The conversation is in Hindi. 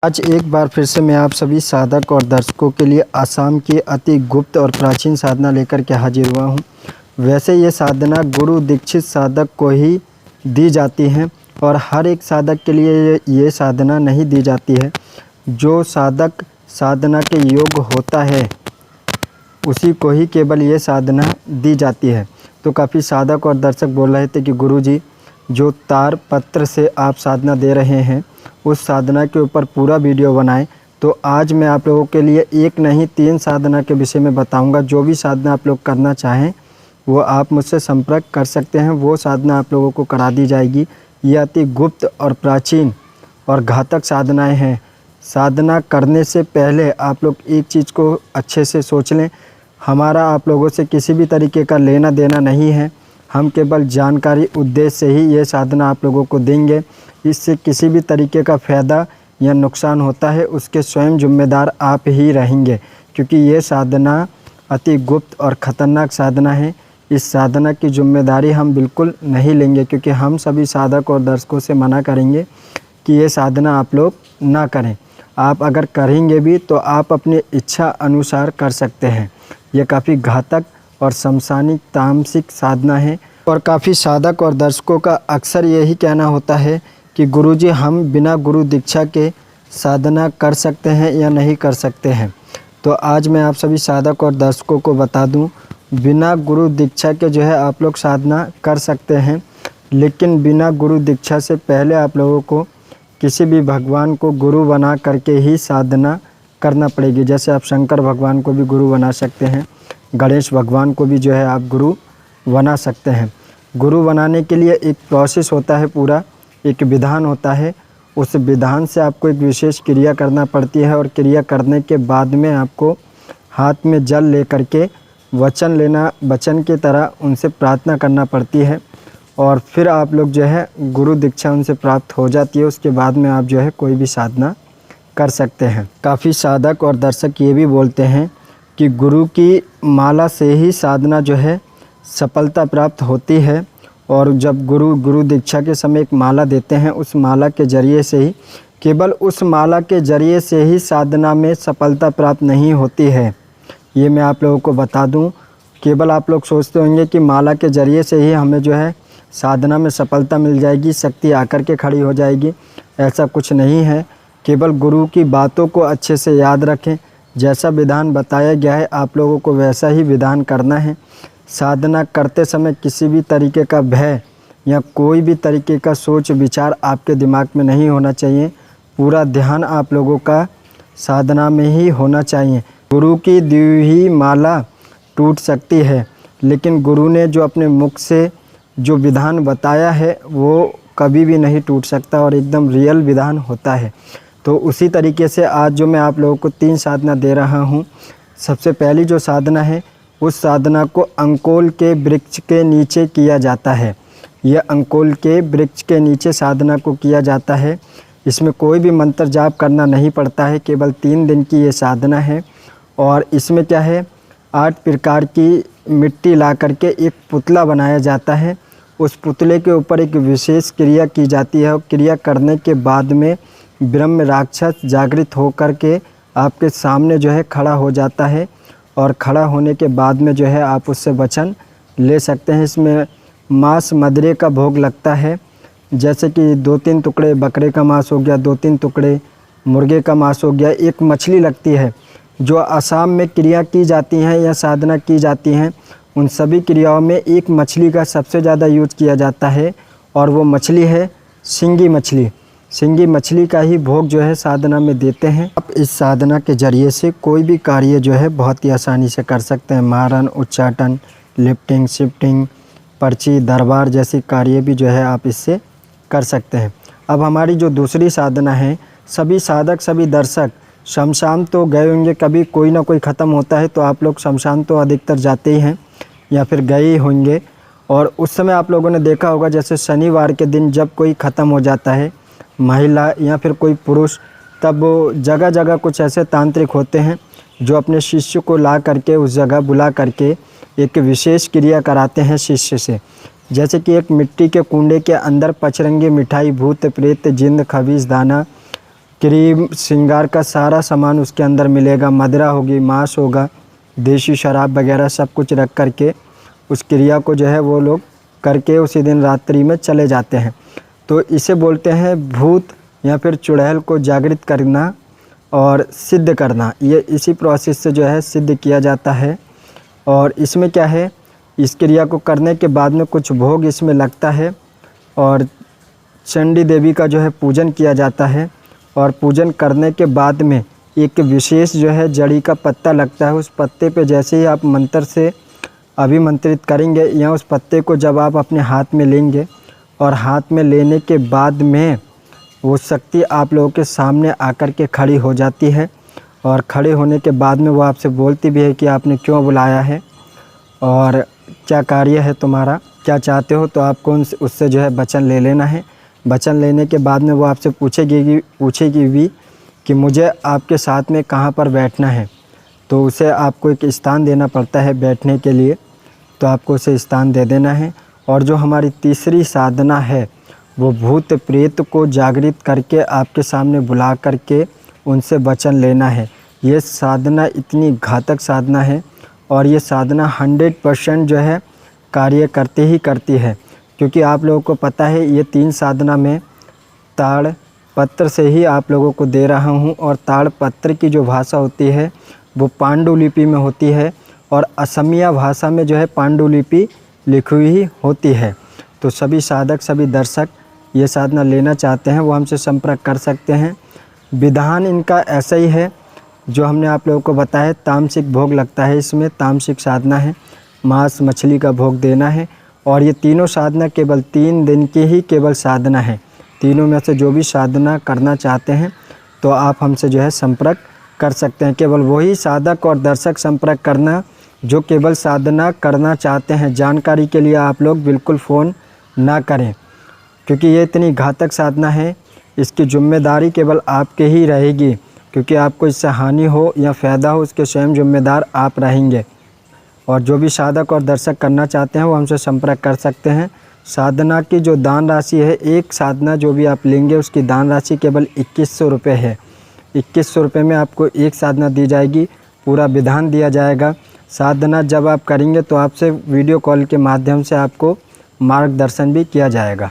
आज एक बार फिर से मैं आप सभी साधक और दर्शकों के लिए आसाम की अति गुप्त और प्राचीन साधना लेकर के हाजिर हुआ हूँ। वैसे ये साधना गुरु दीक्षित साधक को ही दी जाती हैं और हर एक साधक के लिए ये साधना नहीं दी जाती है। जो साधक साधना के योग्य होता है उसी को ही केवल ये साधना दी जाती है। तो काफ़ी साधक और दर्शक बोल रहे थे कि गुरुजी, जो तार पत्र से आप साधना दे रहे हैं उस साधना के ऊपर पूरा वीडियो बनाएं। तो आज मैं आप लोगों के लिए एक नहीं 3 साधना के विषय में बताऊंगा। जो भी साधना आप लोग करना चाहें वो आप मुझसे संपर्क कर सकते हैं, वो साधना आप लोगों को करा दी जाएगी। ये अति गुप्त और प्राचीन और घातक साधनाएं हैं। साधना करने से पहले आप लोग एक चीज़ को अच्छे से सोच लें। हमारा आप लोगों से किसी भी तरीके का लेना देना नहीं है। हम केवल जानकारी उद्देश्य से ही ये साधना आप लोगों को देंगे। इससे किसी भी तरीके का फ़ायदा या नुकसान होता है उसके स्वयं जिम्मेदार आप ही रहेंगे, क्योंकि ये साधना अति गुप्त और ख़तरनाक साधना है। इस साधना की जिम्मेदारी हम बिल्कुल नहीं लेंगे, क्योंकि हम सभी साधक और दर्शकों से मना करेंगे कि ये साधना आप लोग ना करें। आप अगर करेंगे भी तो आप अपनी इच्छा अनुसार कर सकते हैं। ये काफ़ी घातक और शमशानिक तामसिक साधना है और काफ़ी साधक और दर्शकों का अक्सर यही कहना होता है कि गुरुजी, हम बिना गुरु दीक्षा के साधना कर सकते हैं या नहीं कर सकते हैं। तो आज मैं आप सभी साधक और दर्शकों को बता दूं, बिना गुरु दीक्षा के जो है आप लोग साधना कर सकते हैं, लेकिन बिना गुरु दीक्षा से पहले आप लोगों को किसी भी भगवान को गुरु बना करके ही साधना करना पड़ेगी। जैसे आप शंकर भगवान को भी गुरु बना सकते हैं, गणेश भगवान को भी जो है आप गुरु बना सकते हैं। गुरु बनाने के लिए एक प्रोसेस होता है, पूरा एक विधान होता है। उस विधान से आपको एक विशेष क्रिया करना पड़ती है और क्रिया करने के बाद में आपको हाथ में जल लेकर के वचन लेना, वचन की तरह उनसे प्रार्थना करना पड़ती है और फिर आप लोग जो है गुरु दीक्षा उनसे प्राप्त हो जाती है। उसके बाद में आप जो है कोई भी साधना कर सकते हैं। काफ़ी साधक और दर्शक ये भी बोलते हैं कि गुरु की माला से ही साधना जो है सफलता प्राप्त होती है, और जब गुरु दीक्षा के समय एक माला देते हैं, उस माला के ज़रिए से ही, केवल उस माला के ज़रिए से ही साधना में सफलता प्राप्त नहीं होती है। ये मैं आप लोगों को बता दूं। केवल आप लोग सोचते होंगे कि माला के ज़रिए से ही हमें जो है साधना में सफलता मिल जाएगी, शक्ति आकर के खड़ी हो जाएगी। ऐसा कुछ नहीं है। केवल गुरु की बातों को अच्छे से याद रखें। जैसा विधान बताया गया है आप लोगों को वैसा ही विधान करना है। साधना करते समय किसी भी तरीके का भय या कोई भी तरीके का सोच विचार आपके दिमाग में नहीं होना चाहिए। पूरा ध्यान आप लोगों का साधना में ही होना चाहिए। गुरु की दी हुई माला टूट सकती है, लेकिन गुरु ने जो अपने मुख से जो विधान बताया है वो कभी भी नहीं टूट सकता और एकदम रियल विधान होता है। तो उसी तरीके से आज जो मैं आप लोगों को 3 साधना दे रहा हूँ। सबसे पहली जो साधना है उस साधना को अंकोल के वृक्ष के नीचे किया जाता है। यह अंकोल के वृक्ष के नीचे साधना को किया जाता है। इसमें कोई भी मंत्र जाप करना नहीं पड़ता है। केवल 3 दिन की ये साधना है और इसमें क्या है, 8 प्रकार की मिट्टी ला करके एक पुतला बनाया जाता है। उस पुतले के ऊपर एक विशेष क्रिया की जाती है और क्रिया करने के बाद में ब्रह्म राक्षस जागृत होकर के आपके सामने जो है खड़ा हो जाता है और खड़ा होने के बाद में जो है आप उससे वचन ले सकते हैं। इसमें मांस मदरे का भोग लगता है, जैसे कि 2-3 टुकड़े बकरे का मांस हो गया, 2-3 टुकड़े मुर्गे का मांस हो गया। एक मछली लगती है। जो आसाम में क्रिया की जाती हैं या साधना की जाती हैं उन सभी क्रियाओं में एक मछली का सबसे ज़्यादा यूज किया जाता है और वो मछली है सिंगी मछली। सिंगी मछली का ही भोग जो है साधना में देते हैं। आप इस साधना के ज़रिए से कोई भी कार्य जो है बहुत ही आसानी से कर सकते हैं। मारन, उच्चाटन, लिफ्टिंग, शिफ्टिंग, पर्ची, दरबार जैसी कार्य भी जो है आप इससे कर सकते हैं। अब हमारी जो दूसरी साधना है, सभी साधक सभी दर्शक शमशान तो गए होंगे, कभी कोई ना कोई ख़त्म होता है तो आप लोग शमशान तो अधिकतर जाते ही हैं या फिर गए ही होंगे। और उस समय आप लोगों ने देखा होगा जैसे शनिवार के दिन जब कोई ख़त्म हो जाता है, महिला या फिर कोई पुरुष, तब जगह जगह कुछ ऐसे तांत्रिक होते हैं जो अपने शिष्य को ला करके उस जगह बुला करके एक विशेष क्रिया कराते हैं शिष्य से। जैसे कि एक मिट्टी के कुंडे के अंदर 5 रंगी मिठाई, भूत प्रेत, जिन्न, खबीस दाना क्रीम श्रृंगार का सारा सामान उसके अंदर मिलेगा, मदिरा होगी, मांस होगा, देसी शराब वगैरह सब कुछ रख करके उस क्रिया को जो है वो लोग करके उसी दिन रात्रि में चले जाते हैं। तो इसे बोलते हैं भूत या फिर चुड़ैल को जागृत करना और सिद्ध करना। ये इसी प्रोसेस से जो है सिद्ध किया जाता है। और इसमें क्या है, इस क्रिया को करने के बाद में कुछ भोग इसमें लगता है और चंडी देवी का जो है पूजन किया जाता है। और पूजन करने के बाद में एक विशेष जो है जड़ी का पत्ता लगता है। उस पत्ते पे जैसे ही आप मंत्र से अभिमंत्रित करेंगे या उस पत्ते को जब आप अपने हाथ में लेंगे और हाथ में लेने के बाद में वो शक्ति आप लोगों के सामने आकर के खड़ी हो जाती है। और खड़े होने के बाद में वो आपसे बोलती भी है कि आपने क्यों बुलाया है और क्या कार्य है तुम्हारा, क्या चाहते हो। तो आपको उससे जो है वचन ले लेना है। वचन लेने के बाद में वो आपसे पूछेगी भी कि मुझे आपके साथ में कहाँ पर बैठना है। तो उसे आपको एक स्थान देना पड़ता है बैठने के लिए, तो आपको उसे स्थान दे देना है। और जो हमारी तीसरी साधना है वो भूत प्रेत को जागृत करके आपके सामने बुला करके उनसे वचन लेना है। ये साधना इतनी घातक साधना है और ये साधना 100% जो है कार्य करती ही करती है। क्योंकि आप लोगों को पता है ये 3 साधना में ताड़ पत्र से ही आप लोगों को दे रहा हूँ। और ताड़ पत्र की जो भाषा होती है वो पांडुलिपि में होती है और असमिया भाषा में जो है पांडुलिपि लिखी हुई होती है। तो सभी साधक सभी दर्शक ये साधना लेना चाहते हैं वो हमसे संपर्क कर सकते हैं। विधान इनका ऐसा ही है जो हमने आप लोगों को बताया। तामसिक भोग लगता है, इसमें तामसिक साधना है, मांस मछली का भोग देना है। और ये तीनों साधना केवल 3 दिन की ही केवल साधना है। तीनों में से जो भी साधना करना चाहते हैं तो आप हमसे जो है संपर्क कर सकते हैं। केवल वही साधक और दर्शक संपर्क करना जो केवल साधना करना चाहते हैं। जानकारी के लिए आप लोग बिल्कुल फ़ोन ना करें, क्योंकि ये इतनी घातक साधना है, इसकी जिम्मेदारी केवल आपके ही रहेगी। क्योंकि आपको इससे हानि हो या फ़ायदा हो उसके स्वयं जिम्मेदार आप रहेंगे। और जो भी साधक और दर्शक करना चाहते हैं वो हमसे संपर्क कर सकते हैं। साधना की जो दान राशि है, एक साधना जो भी आप लेंगे उसकी दान राशि केवल 2100 रुपये है। 2100 रुपये में आपको एक साधना दी जाएगी, पूरा विधान दिया जाएगा। साधना जब आप करेंगे तो आपसे वीडियो कॉल के माध्यम से आपको मार्गदर्शन भी किया जाएगा।